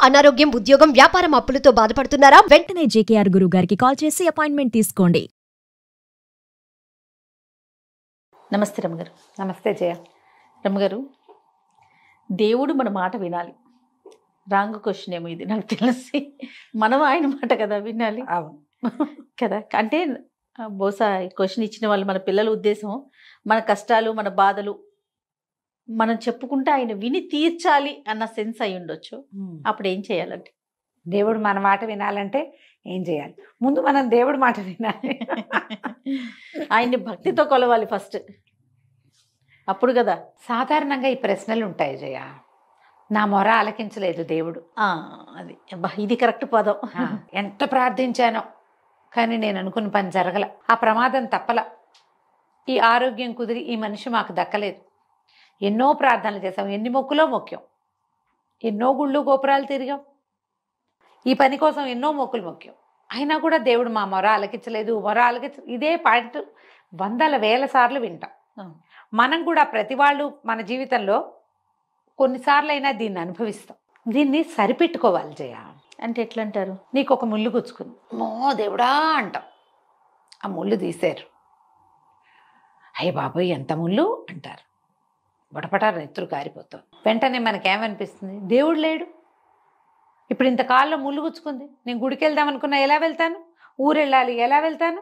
అనారోగ్యం, ఉద్యోగం, వ్యాపారం అప్పులతో బాధపడుతున్నారా? వెంటనే జేకేఆర్ గురువు గారికి కాల్ చేసి అపాయింట్మెంట్ తీసుకోండి. నమస్తే రమ్మగారు. నమస్తే జయ. రమ్మగారు, దేవుడు మన మాట వినాలి. రాంగ్ క్వశ్చన్ ఏమో ఇది, నాకు తెలిసి. మనం ఆయన మాట కదా వినాలి. అవును కదా, అంటే బహుశా ఈ క్వశ్చన్ ఇచ్చిన వాళ్ళు మన పిల్లల ఉద్దేశం మన కష్టాలు మన బాధలు మనం చెప్పుకుంటే ఆయన విని తీర్చాలి అన్న సెన్స్ అయి ఉండొచ్చు. అప్పుడు ఏం చేయాలంటే, దేవుడు మన మాట వినాలంటే ఏం చేయాలి? ముందు మనం దేవుడి మాట వినాలి. ఆయన్ని భక్తితో కొలవాలి ఫస్ట్, అప్పుడు కదా. సాధారణంగా ఈ ప్రశ్నలు ఉంటాయి జయ. నా మొర ఆలకించలేదు దేవుడు. అది ఇది కరెక్ట్ పదం. ఎంత ప్రార్థించానో కానీ నేను అనుకున్న పని జరగల, ఆ ప్రమాదం తప్పల, ఈ ఆరోగ్యం కుదిరి ఈ మనిషి మాకు దక్కలేదు. ఎన్నో ప్రార్థనలు చేసాం, ఎన్ని మొక్కులో మొక్కాం, ఎన్నో గుళ్ళు గోపురాలు తిరిగాం, ఈ పని కోసం ఎన్నో మొక్కులు మొక్కాం. అయినా కూడా దేవుడు మా మొర ఆలకించలేదు, ఇదే పాయింట్ వందల వేల సార్లు వింటాం. మనం కూడా ప్రతి వాళ్ళు మన జీవితంలో కొన్నిసార్లు అయినా దీన్ని అనుభవిస్తాం. దీన్ని సరిపెట్టుకోవాలి జయ. అంటే ఎట్లా అంటారు? నీకు ఒక ముళ్ళు గుచ్చుకుంది, మో దేవుడా అంటాం, ఆ ముళ్ళు తీశారు, అయ్య బాబోయ్ ఎంత ముళ్ళు అంటారు, బటపటారు నెత్తురు కారిపోతాం. వెంటనే మనకేమనిపిస్తుంది? దేవుడు లేడు, ఇప్పుడు ఇంత కాల్లో ముళ్ళు గుచ్చుకుంది, నేను గుడికి వెళ్దాం అనుకున్నా ఎలా వెళ్తాను, ఊరెళ్ళాలి ఎలా వెళ్తాను,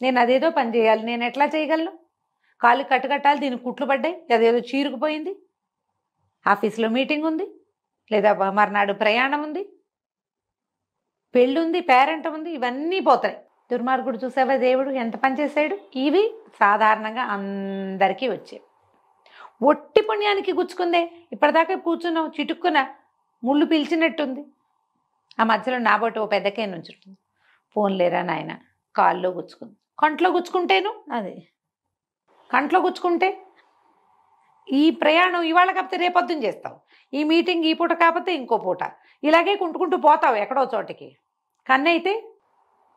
నేను అదేదో పని చేయాలి, నేను ఎట్లా చేయగలను, కాళ్ళు కట్టుకట్టాలి, దీనికి కుట్లు పడ్డాయి, అదేదో చీరుకుపోయింది, ఆఫీస్లో మీటింగ్ ఉంది, లేదా మర్నాడు ప్రయాణం ఉంది, పెళ్ళుంది, పేరెంట్ ఉంది, ఇవన్నీ పోతాయి. దుర్మార్గుడు చూసావా దేవుడు ఎంత పని చేశాడు. ఇవి సాధారణంగా అందరికీ వచ్చాయి. ఒట్టి పుణ్యానికి గుచ్చుకుందే, ఇప్పటిదాకా కూర్చున్నావు, చిటుక్కున ముళ్ళు పిలిచినట్టుంది, ఆ మధ్యలో నాబోటి ఓ పెద్దకే నుంచుంటుంది, ఫోన్ లేరా నాయన, కాల్లో గుచ్చుకుంది, కంట్లో గుచ్చుకుంటేను, అది కంట్లో గుచ్చుకుంటే ఈ ప్రయాణం ఇవాళ కాకపోతే రేపొద్దున చేస్తావు, ఈ మీటింగ్ ఈ పూట కాకపోతే ఇంకో పూట, ఇలాగే కుంటుకుంటూ పోతావు ఎక్కడో చోటికి. కన్నైతే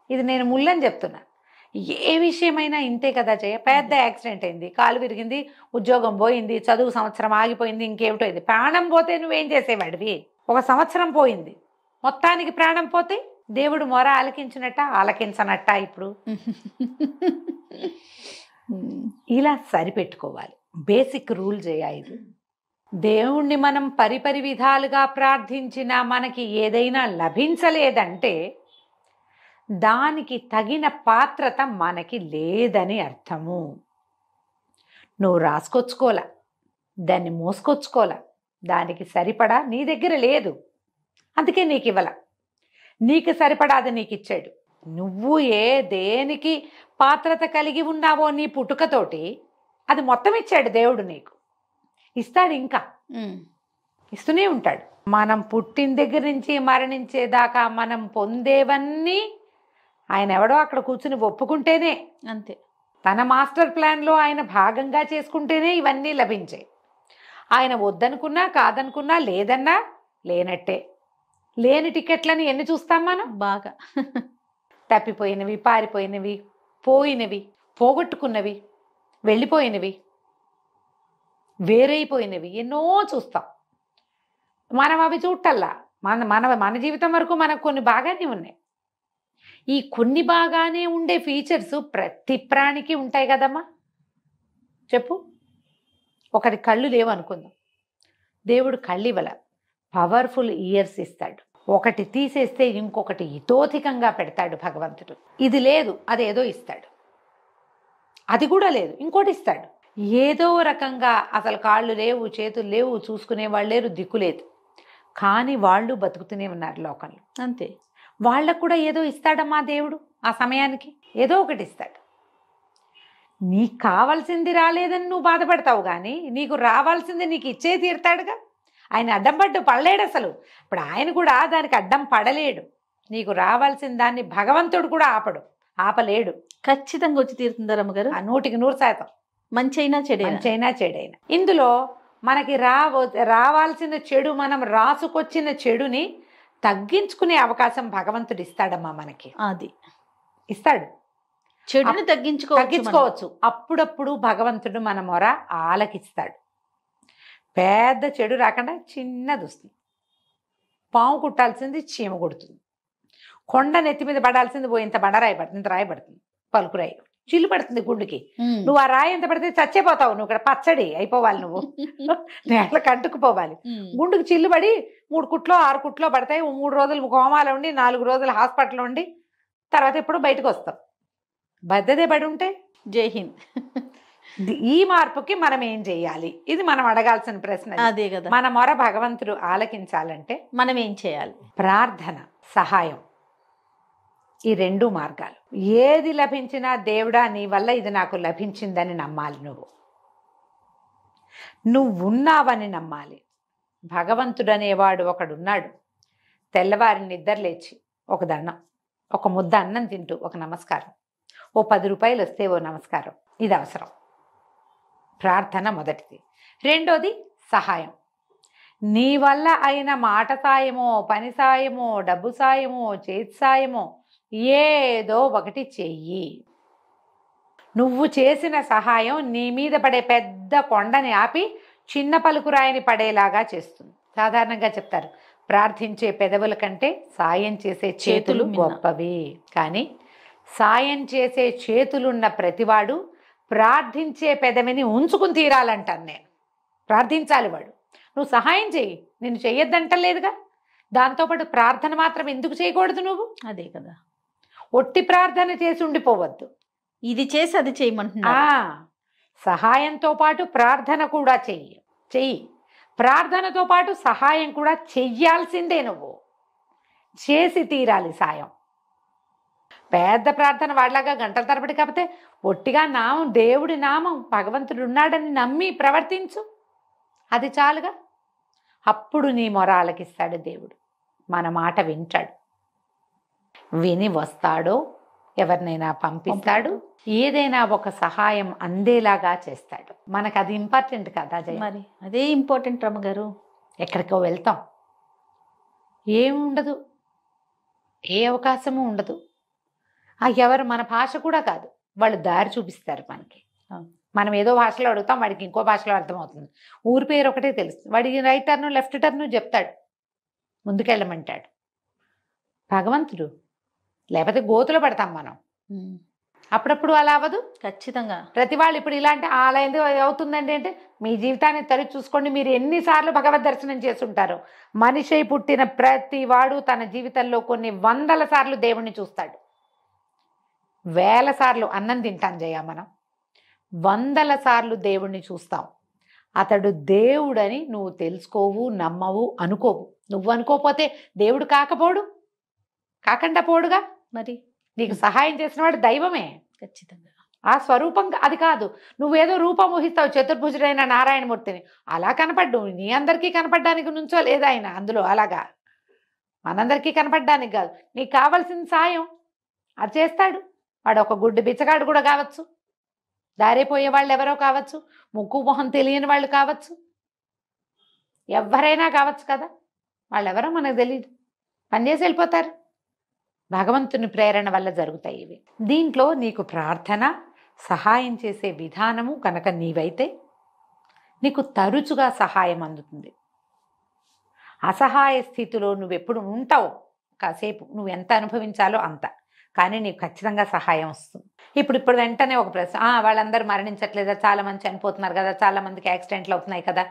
ఇది నేను ముళ్ళని చెప్తున్నా. ఏ విషయమైనా ఇంతే కదా జయ. పెద్ద యాక్సిడెంట్ అయింది, కాలు విరిగింది, ఉద్యోగం పోయింది, చదువు సంవత్సరం ఆగిపోయింది, ఇంకేమిటో ఇది, ప్రాణం పోతే నువ్వేం చేసేవాడివి? ఒక సంవత్సరం పోయింది, మొత్తానికి ప్రాణం పోతే దేవుడు మొర ఆలకించినట్ట ఆలకించనట్ట? ఇప్పుడు ఇలా సరిపెట్టుకోవాలి. బేసిక్ రూల్ జయ ఇది. దేవుణ్ణి మనం పరిపరి విధాలుగా ప్రార్థించినా మనకి ఏదైనా లభించలేదంటే దానికి తగిన పాత్రత మనకి లేదని అర్థము. నువ్వు రాసుకొచ్చుకోలా, దాన్ని మోసుకొచ్చుకోలా, దానికి సరిపడా నీ దగ్గర లేదు, అందుకే నీకు ఇవ్వాల. నీకు సరిపడా అది నీకు ఇచ్చాడు. నువ్వు దేనికి పాత్రత కలిగి ఉన్నావో నీ పుట్టుకతోటి అది మొత్తం ఇచ్చాడు దేవుడు, నీకు ఇస్తాడు, ఇంకా ఇస్తూనే ఉంటాడు. మనం పుట్టిన దగ్గర నుంచి మరణించేదాకా మనం పొందేవన్నీ ఆయన ఎవడో అక్కడ కూర్చుని ఒప్పుకుంటేనే, అంతే, తన మాస్టర్ ప్లాన్లో ఆయన భాగంగా చేసుకుంటేనే ఇవన్నీ లభించాయి. ఆయన వద్దనుకున్నా కాదనుకున్నా లేదన్నా లేనట్టే. లేని టికెట్లని ఎన్ని చూస్తాం మనం? బాగా తప్పిపోయినవి, పారిపోయినవి, పోయినవి, పోగొట్టుకున్నవి, వెళ్ళిపోయినవి, వేరైపోయినవి ఎన్నో చూస్తాం. మనం అవి చూడటల్లా. మన జీవితం వరకు మనకు కొన్ని బాగానే ఉన్నాయి. ఈ కొన్ని బాగానే ఉండే ఫీచర్స్ ప్రతి ప్రాణికి ఉంటాయి కదమ్మా. చెప్పు, ఒకటి కళ్ళు లేవు అనుకుందాం, దేవుడు కళ్ళు ఇవ్వాల, పవర్ఫుల్ ఇయర్స్ ఇస్తాడు. ఒకటి తీసేస్తే ఇంకొకటి ఇతోధికంగా పెడతాడు భగవంతుడు. ఇది లేదు అదేదో ఇస్తాడు, అది కూడా లేదు ఇంకోటి ఇస్తాడు. ఏదో రకంగా అసలు కాళ్ళు లేవు, చేతులు లేవు, చూసుకునే వాళ్ళు లేరు, దిక్కు లేదు, కానీ వాళ్ళు బతుకుతూనే ఉన్నారు లోకంలో. అంతే, వాళ్ళకు కూడా ఏదో ఇస్తాడమ్మా దేవుడు. ఆ సమయానికి ఏదో ఒకటి ఇస్తాడు. నీకు కావాల్సింది రాలేదని నువ్వు బాధపడతావు, కానీ నీకు రావాల్సింది నీకు ఇచ్చే తీరుతాడుగా. ఆయన అడ్డం పడ్డు పడలేడు అసలు. ఇప్పుడు ఆయన కూడా దానికి అడ్డం పడలేడు. నీకు రావాల్సిన దాన్ని భగవంతుడు కూడా ఆపలేడు. ఖచ్చితంగా వచ్చి తీరుతుందా రమ్మగారు? 100% మంచి అయినా చెడైనా. ఇందులో మనకి రావాల్సిన చెడు, మనం రాసుకొచ్చిన చెడుని తగ్గించుకునే అవకాశం భగవంతుడు ఇస్తాడమ్మా మనకి. అది ఇస్తాడు. చెడుని తగ్గించుకోవచ్చు. అప్పుడప్పుడు భగవంతుడు మన మొర ఆలకిస్తాడు. పెద్ద చెడు రాకుండా చిన్నది వస్తుంది. పాము కుట్టాల్సింది చీమ కుడుతుంది. కొండ నెత్తి మీద పడాల్సింది ఇంత బండరాయి పడుతుంది, ఇంత రాయి పడుతుంది, పలుకురాయి చిల్లు పడుతుంది గుండుకి. నువ్వు ఆ రాయి ఎంత పడితే చచ్చిపోతావు, నువ్వు ఇక్కడ పచ్చడి అయిపోవాలి, నువ్వు నేలకు అంటుకుపోవాలి. గుండుకు చిల్లు పడి 3 కుట్లో 6 కుట్లో పడతాయి. 3 రోజులు కోమాలో ఉండి 4 రోజులు హాస్పిటల్లో ఉండి తర్వాత ఎప్పుడు బయటకు వస్తాం. బద్దదే పడి ఉంటే జై హింద్. ఈ మార్పుకి మనం ఏం చెయ్యాలి? ఇది మనం అడగాల్సిన ప్రశ్న. అదే కదా. మన మొర భగవంతుడు ఆలకించాలంటే మనం ఏం చేయాలి? ప్రార్థన, సహాయం, ఈ 2 మార్గాలు. ఏది లభించినా దేవుడా నీ వల్ల ఇది నాకు లభించిందని నమ్మాలి. నువ్వు ఉన్నావని నమ్మాలి. భగవంతుడు అనేవాడు ఒకడున్నాడు. తెల్లవారి నిద్ర లేచి ఒక దండం, ఒక ముద్ద అన్నం తింటూ ఒక నమస్కారం, ఓ 10 రూపాయలు వస్తే ఓ నమస్కారం, ఇది అవసరం. ప్రార్థన మొదటిది. రెండోది సహాయం. నీ వల్ల అయిన మాట సాయమో, పని సాయమో, డబ్బు సాయమో, చేతి సాయమో ఏదో ఒకటి చెయ్యి. నువ్వు చేసిన సహాయం నీ మీద పడే పెద్ద కొండని ఆపి చిన్న పలుకురాయిని పడేలాగా చేస్తుంది. సాధారణంగా చెప్తారు, ప్రార్థించే పెదవుల కంటే సాయం చేసే చేతులు గొప్పవి. కానీ సాయం చేసే చేతులున్న ప్రతివాడు ప్రార్థించే పెదవిని ఉంచుకుని తీరాలంటాను నేను. ప్రార్థించాలి వాడు. నువ్వు సహాయం చెయ్యి, నేను చెయ్యొద్దంటలేదుగా. దాంతోపాటు ప్రార్థన మాత్రం ఎందుకు చేయకూడదు నువ్వు? అదే కదా. ఒట్టి ప్రార్థన చేసి ఉండిపోవద్దు. ఇది చేసి అది చేయమంటున్నా. సహాయంతో పాటు ప్రార్థన కూడా చెయ్యి. ప్రార్థనతో పాటు సహాయం కూడా చెయ్యాల్సిందే. నువ్వు చేసి తీరాలి సాయం. పెద్ద ప్రార్థన వాడిలాగా గంటల తరబడి కాకపోతే ఒట్టిగా నామం, దేవుడి నామం, భగవంతుడు ఉన్నాడని నమ్మి ప్రవర్తించు, అది చాలుగా. అప్పుడు నీ మొర ఆలకిస్తాడు దేవుడు. మన మాట వింటాడు, విని వస్తాడో ఎవరినైనా పంపిస్తాడు, ఏదైనా ఒక సహాయం అందేలాగా చేస్తాడు. మనకు అది ఇంపార్టెంట్ కదా జయ. మరి అదే ఇంపార్టెంట్ రమ్మగారు. ఎక్కడికో వెళ్తాం, ఏముండదు, ఏ అవకాశము ఉండదు. ఎవరు మన భాష కూడా కాదు, వాళ్ళు దారి చూపిస్తారు మనకి. మనం ఏదో భాషలో అడుగుతాం, వాడికి ఇంకో భాషలో అర్థమవుతుంది. ఊరి పేరు ఒకటే తెలుస్తుంది, వాడికి రైట్ టర్ను లెఫ్ట్ టర్ను చెప్తాడు, ముందుకెళ్ళమంటాడు. భగవంతుడు లేకపోతే గోతులో పడతాం మనం. అప్పుడప్పుడు అలా అవ్వదు. ఖచ్చితంగా ప్రతి వాళ్ళు ఇప్పుడు ఇలాంటి అలా ఎందుకు అవుతుందండి అంటే, మీ జీవితాన్ని తరి చూసుకోండి. మీరు ఎన్నిసార్లు భగవద్ దర్శనం చేస్తుంటారు. మనిషి పుట్టిన ప్రతి వాడు తన జీవితంలో కొన్ని 100ల సార్లు దేవుణ్ణి చూస్తాడు. 1000 సార్లు అన్నం తింటాం జయ, మనం 100ల సార్లు దేవుణ్ణి చూస్తాం. అతడు దేవుడని నువ్వు తెలుసుకోవు, నమ్మవు, అనుకోవు. నువ్వు అనుకోపోతే దేవుడు కాకుండా పోడుగా. మరి నీకు సహాయం చేసినవాడు దైవమే. ఖచ్చితంగా ఆ స్వరూపం అది కాదు. నువ్వేదో రూపం ఊహిస్తావు, చతుర్భుజుడైన నారాయణమూర్తిని. అలా కనపడ్డు, నీ అందరికీ కనపడ్డానికి నుంచో లేదా ఆయన అందులో. అలాగా మనందరికీ కనపడ్డానికి కాదు, నీకు కావాల్సిన సాయం అది చేస్తాడు. వాడు ఒక గుడ్డి బిచ్చగాడు కూడా కావచ్చు, దారిపోయే వాళ్ళు ఎవరో కావచ్చు, ముక్కు మొహం తెలియని వాళ్ళు కావచ్చు, ఎవరైనా కావచ్చు కదా. వాళ్ళెవరో మనకు తెలియదు, పనిచేసి వెళ్ళిపోతారు. భగవంతుని ప్రేరణ వల్ల జరుగుతాయి ఇవి. దీంట్లో నీకు ప్రార్థన, సహాయం చేసే విధానము కనుక నీవైతే నీకు తరచుగా సహాయం అందుతుంది. అసహాయ స్థితిలో నువ్వెప్పుడు ఉంటావు, కాసేపు నువ్వు ఎంత అనుభవించాలో అంత, కానీ నీకు ఖచ్చితంగా సహాయం వస్తుంది. ఇప్పుడు వెంటనే ఒక ప్రశ్న, వాళ్ళందరూ మరణించట్లేదా, చాలా మంది చనిపోతున్నారు కదా, చాలా మందికి యాక్సిడెంట్లు అవుతున్నాయి కదా,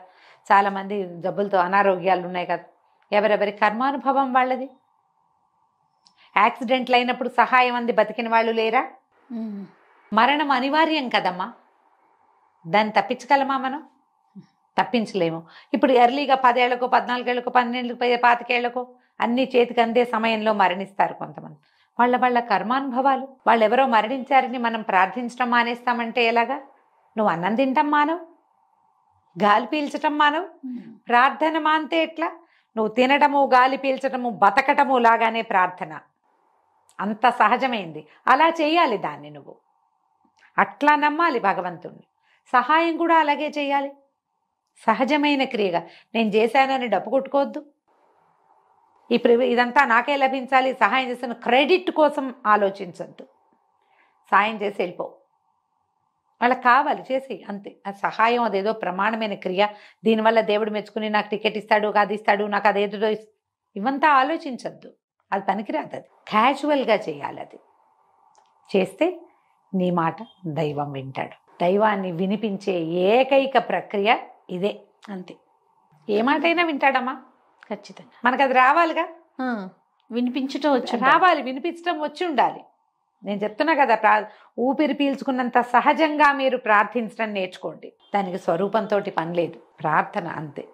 చాలా మంది జబ్బులతో అనారోగ్యాలు ఉన్నాయి కదా. ఎవరెవరి కర్మానుభవం వాళ్ళది. యాక్సిడెంట్లు అయినప్పుడు సహాయం అంది బతికిన వాళ్ళు లేరా? మరణం అనివార్యం కదమ్మా, దాన్ని తప్పించగలమా మనం? తప్పించలేము. ఇప్పుడు ఎర్లీగా 10 ఏళ్లకో 14 ఏళ్లకో 12 ఏళ్ళకో 25 ఏళ్లకో అన్ని చేతికి అందే సమయంలో మరణిస్తారు కొంతమంది. వాళ్ళ కర్మానుభవాలు. వాళ్ళు ఎవరో మరణించారని మనం ప్రార్థించడం మానేస్తామంటే ఎలాగా? నువ్వు అన్నం తింటాం మానవు, గాలి పీల్చటం మానవు, ప్రార్థన మాంతే ఎట్లా? నువ్వు తినటము, గాలి పీల్చటము, బతకటము లాగానే ప్రార్థన. అంత సహజమైంది. అలా చేయాలి దాన్ని. నువ్వు అట్లా నమ్మాలి భగవంతుణ్ణి. సహాయం కూడా అలాగే చేయాలి, సహజమైన క్రియగా. నేను చేశానని డబ్బు కొట్టుకోవద్దు. ఇప్పుడు ఇదంతా నాకే లభించాలి, సహాయం చేసిన క్రెడిట్ కోసం ఆలోచించద్దు. సాయం చేసి వెళ్ళిపో, వాళ్ళకి కావాలి చేసి అంతే. ఆ సహాయం అదేదో ప్రమాణమైన క్రియ, దీనివల్ల దేవుడు మెచ్చుకుని నాకు టికెట్ ఇస్తాడు, అది ఇస్తాడు, నాకు అదేదో ఇవంతా ఆలోచించద్దు, అది పనికిరాదు. అది క్యాజువల్గా చేయాలి. అది చేస్తే నీ మాట దైవం వింటాడు. దైవాన్ని వినిపించే ఏకైక ప్రక్రియ ఇదే, అంతే. ఏ మాట అయినా వింటాడమ్మా, ఖచ్చితంగా. మనకు అది రావాలిగా, వినిపించటం వచ్చి రావాలి, వినిపించడం వచ్చి ఉండాలి. నేను చెప్తున్నా కదా, ఊపిరి పీల్చుకున్నంత సహజంగా మీరు ప్రార్థించడం నేర్చుకోండి. దానికి స్వరూపంతో పని లేదు, ప్రార్థన అంతే.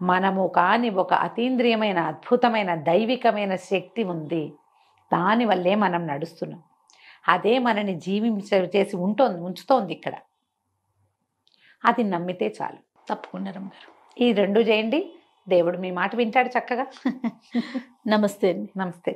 మనము కాని ఒక అతీంద్రియమైన అద్భుతమైన దైవికమైన శక్తి ఉంది, దానివల్లే మనం నడుస్తున్నాం. అదే మనని చేసి ఉంచుతోంది ఇక్కడ. అది నమ్మితే చాలు. తప్పకుండా రమ్మగారు, ఈ రెండు చేయండి, దేవుడు మీ మాట వింటాడు చక్కగా. నమస్తే అండి. నమస్తే.